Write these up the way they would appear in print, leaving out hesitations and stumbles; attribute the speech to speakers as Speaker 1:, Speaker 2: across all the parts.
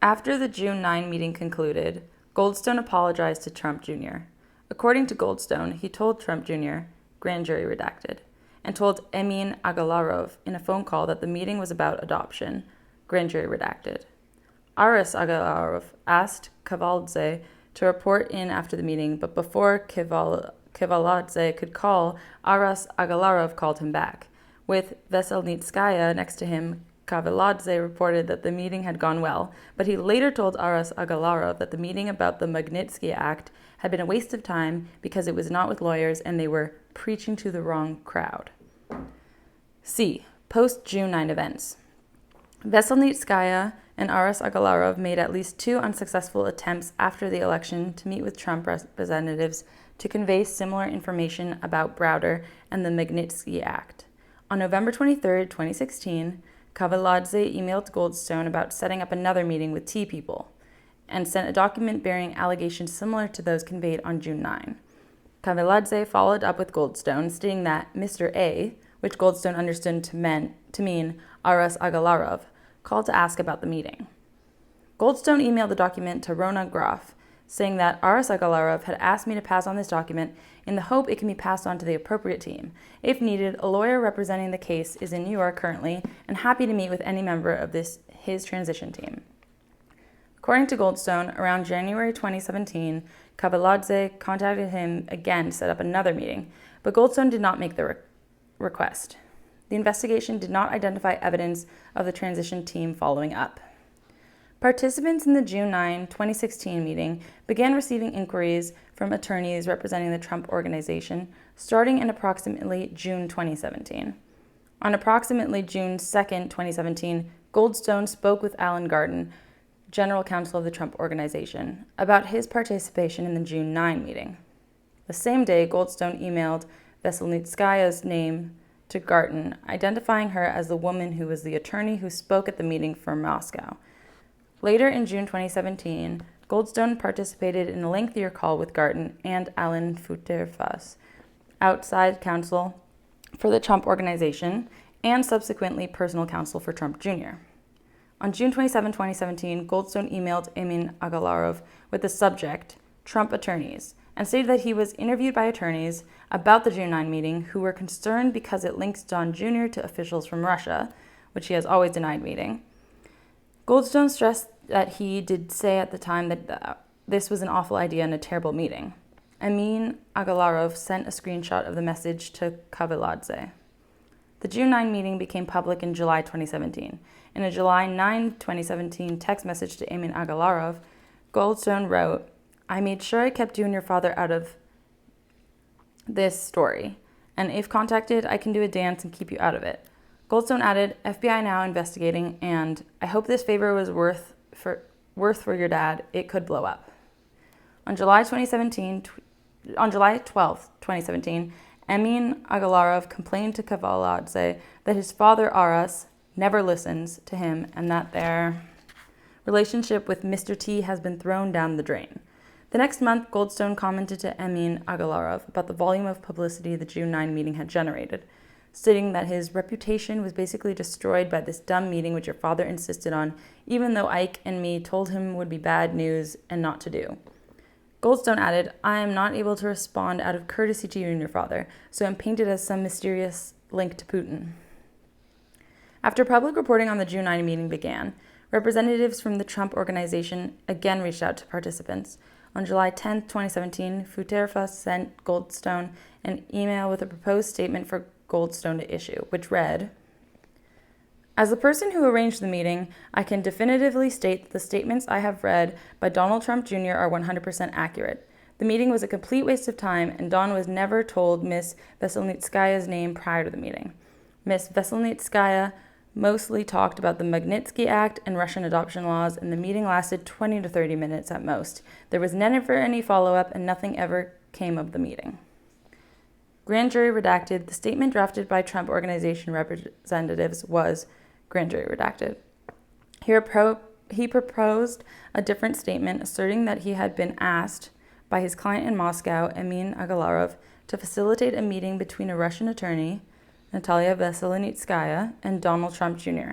Speaker 1: After the June 9 meeting concluded, Goldstone apologized to Trump Jr. According to Goldstone, he told Trump Jr., grand jury redacted, and told Emin Agalarov in a phone call that the meeting was about adoption, grand jury redacted. Aras Agalarov asked Kavaladze to report in after the meeting, but before Kavaladze could call, Aras Agalarov called him back. With Veselnitskaya next to him, Kavaladze reported that the meeting had gone well, but he later told Aras Agalarov that the meeting about the Magnitsky Act had been a waste of time because it was not with lawyers and they were preaching to the wrong crowd. C. Post-June 9 events. Veselnitskaya and Aras Agalarov made at least 2 unsuccessful attempts after the election to meet with Trump representatives to convey similar information about Browder and the Magnitsky Act. On November 23, 2016, Kavaladze emailed Goldstone about setting up another meeting with Tea People and sent a document bearing allegations similar to those conveyed on June 9. Kavaladze followed up with Goldstone, stating that Mr. A, which Goldstone understood to mean Aras Agalarov, called to ask about the meeting. Goldstone emailed the document to Rona Graf, saying that Aras Agalarov had asked me to pass on this document in the hope it can be passed on to the appropriate team. If needed, a lawyer representing the case is in New York currently and happy to meet with any member of his transition team. According to Goldstone, around January 2017, Kavaladze contacted him again to set up another meeting, but Goldstone did not make the request. The investigation did not identify evidence of the transition team following up. Participants in the June 9, 2016 meeting began receiving inquiries from attorneys representing the Trump Organization starting in approximately June 2017. On approximately June 2, 2017, Goldstone spoke with Alan Garten, general counsel of the Trump Organization, about his participation in the June 9 meeting. The same day, Goldstone emailed Veselnitskaya's name to Garten, identifying her as the woman who was the attorney who spoke at the meeting from Moscow. Later in June 2017, Goldstone participated in a lengthier call with Garten and Alan Futerfas, outside counsel for the Trump Organization and subsequently personal counsel for Trump Jr. On June 27, 2017, Goldstone emailed Emin Agalarov with the subject, Trump attorneys, and stated that he was interviewed by attorneys about the June 9 meeting who were concerned because it links Don Jr. to officials from Russia, which he has always denied meeting. Goldstone stressed that he did say at the time that this was an awful idea and a terrible meeting. Emin Agalarov sent a screenshot of the message to Kavaladze. The June 9 meeting became public in July 2017. In a July 9, 2017 text message to Emin Agalarov, Goldstone wrote, "I made sure I kept you and your father out of this story, and if contacted, I can do a dance and keep you out of it." Goldstone added, "FBI now investigating, and I hope this favor was worth for your dad. It could blow up." On July 12, 2017, Emin Agalarov complained to Kavaladze that his father Aras never listens to him and that their relationship with Mr. T has been thrown down the drain. The next month, Goldstone commented to Emin Agalarov about the volume of publicity the June 9 meeting had generated, stating that his reputation was basically destroyed by this dumb meeting which your father insisted on, even though Ike and me told him would be bad news and not to do. Goldstone added, "I am not able to respond out of courtesy to you and your father, so I'm painted as some mysterious link to Putin." After public reporting on the June 9 meeting began, representatives from the Trump Organization again reached out to participants. On July 10, 2017, Futerfas sent Goldstone an email with a proposed statement for Goldstone to issue, which read, "As the person who arranged the meeting, I can definitively state that the statements I have read by Donald Trump Jr. are 100% accurate. The meeting was a complete waste of time, and Don was never told Ms. Veselnitskaya's name prior to the meeting. Ms. Veselnitskaya mostly talked about the Magnitsky Act and Russian adoption laws, and the meeting lasted 20 to 30 minutes at most. There was never any follow-up, and nothing ever came of the meeting." Grand jury redacted. The statement drafted by Trump Organization representatives was grand jury redacted. He proposed a different statement asserting that he had been asked by his client in Moscow, Emin Agalarov, to facilitate a meeting between a Russian attorney, Natalia Veselnitskaya, and Donald Trump Jr.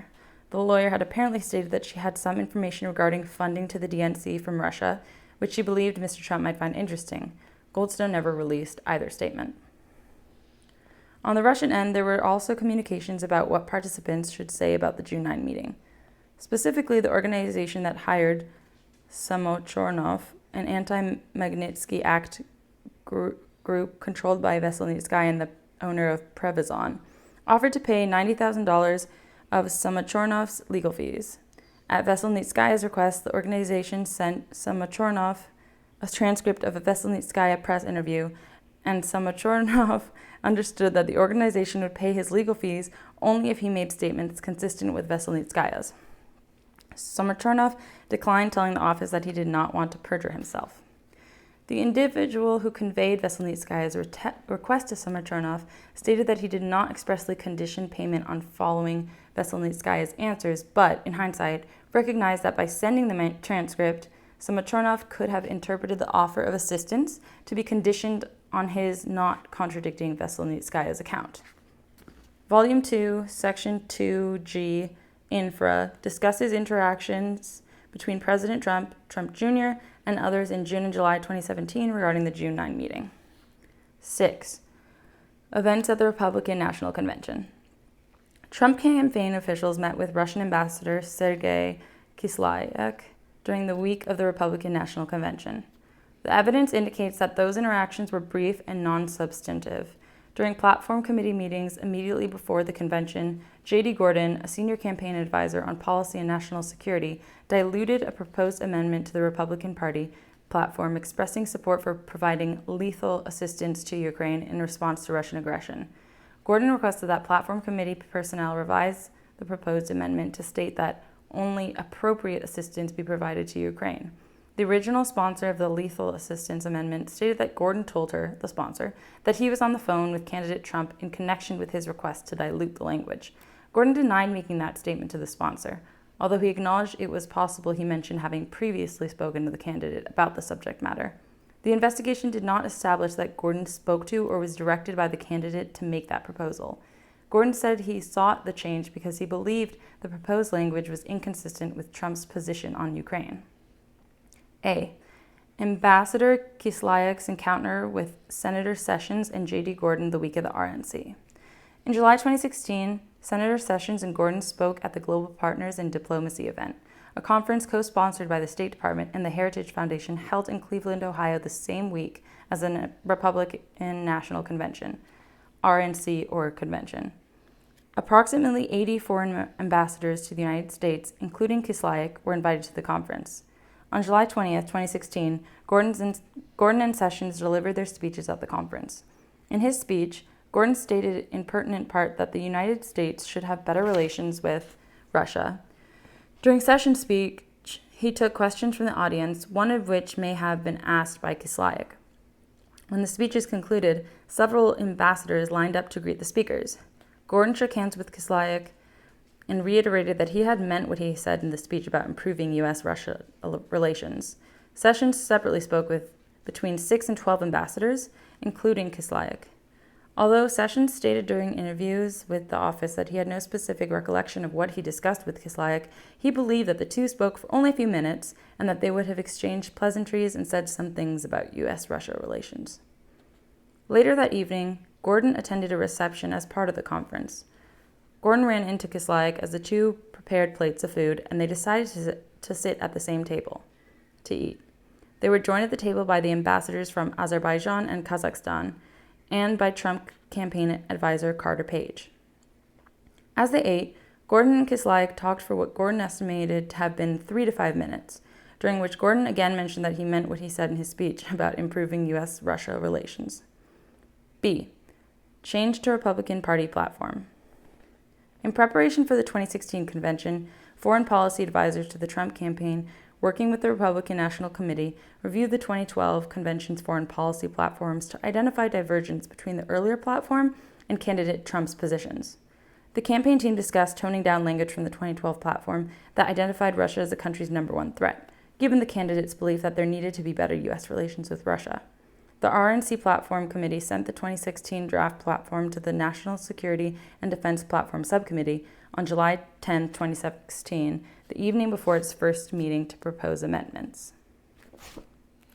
Speaker 1: the lawyer had apparently stated that she had some information regarding funding to the DNC from Russia, which she believed Mr. Trump might find interesting. Goldstone never released either statement. On the Russian end, there were also communications about what participants should say about the June 9 meeting. Specifically, the organization that hired Samochornov, an anti-Magnitsky Act group controlled by Veselnitskaya and the owner of Prevazon, offered to pay $90,000 of Samochornov's legal fees. At Veselnitskaya's request, the organization sent Samochornov a transcript of a Veselnitskaya press interview, and Samochornov understood that the organization would pay his legal fees only if he made statements consistent with Veselnitskaya's. Samochornov declined, telling the office that he did not want to perjure himself. The individual who conveyed Veselnitskaya's request to Samochornov stated that he did not expressly condition payment on following Veselnitskaya's answers, but, in hindsight, recognized that by sending the transcript, Samochornov could have interpreted the offer of assistance to be conditioned on his not contradicting Veselnitskaya's account. Volume 2, Section 2G, Infra, discusses interactions between President Trump, Trump Jr., and others in June and July 2017 regarding the June 9 meeting. 6. Events at the Republican National Convention. Trump campaign officials met with Russian Ambassador Sergei Kislyak during the week of the Republican National Convention. The evidence indicates that those interactions were brief and non-substantive. During platform committee meetings immediately before the convention, J.D. Gordon, a senior campaign advisor on policy and national security, diluted a proposed amendment to the Republican Party platform expressing support for providing lethal assistance to Ukraine in response to Russian aggression. Gordon requested that platform committee personnel revise the proposed amendment to state that only appropriate assistance be provided to Ukraine. The original sponsor of the lethal assistance amendment stated that Gordon told her, the sponsor, that he was on the phone with candidate Trump in connection with his request to dilute the language. Gordon denied making that statement to the sponsor, although he acknowledged it was possible he mentioned having previously spoken to the candidate about the subject matter. The investigation did not establish that Gordon spoke to or was directed by the candidate to make that proposal. Gordon said he sought the change because he believed the proposed language was inconsistent with Trump's position on Ukraine. A. Ambassador Kislyak's encounter with Senator Sessions and J.D. Gordon the week of the RNC. In July 2016, Senator Sessions and Gordon spoke at the Global Partners in Diplomacy event, a conference co-sponsored by the State Department and the Heritage Foundation held in Cleveland, Ohio the same week as the Republican National Convention, RNC or convention. Approximately 80 foreign ambassadors to the United States, including Kislyak, were invited to the conference. On July 20th, 2016, Gordon and Sessions delivered their speeches at the conference. In his speech, Gordon stated in pertinent part that the United States should have better relations with Russia. During Sessions' speech, he took questions from the audience, one of which may have been asked by Kislyak. When the speeches concluded, several ambassadors lined up to greet the speakers. Gordon shook hands with Kislyak and reiterated that he had meant what he said in the speech about improving U.S.-Russia relations. Sessions separately spoke with between 6 and 12 ambassadors, including Kislyak. Although Sessions stated during interviews with the office that he had no specific recollection of what he discussed with Kislyak, he believed that the two spoke for only a few minutes and that they would have exchanged pleasantries and said some things about U.S.-Russia relations. Later that evening, Gordon attended a reception as part of the conference. Gordon ran into Kislyak as the two prepared plates of food, and they decided to sit at the same table to eat. They were joined at the table by the ambassadors from Azerbaijan and Kazakhstan, and by Trump campaign advisor Carter Page. As they ate, Gordon and Kislyak talked for what Gordon estimated to have been 3 to 5 minutes, during which Gordon again mentioned that he meant what he said in his speech about improving U.S.-Russia relations. B. Change to Republican Party platform. In preparation for the 2016 convention, foreign policy advisors to the Trump campaign, working with the Republican National Committee, reviewed the 2012 convention's foreign policy platforms to identify divergence between the earlier platform and candidate Trump's positions. The campaign team discussed toning down language from the 2012 platform that identified Russia as the country's number one threat, given the candidate's belief that there needed to be better U.S. relations with Russia. The RNC Platform Committee sent the 2016 draft platform to the National Security and Defense Platform Subcommittee on July 10, 2016, the evening before its first meeting to propose amendments.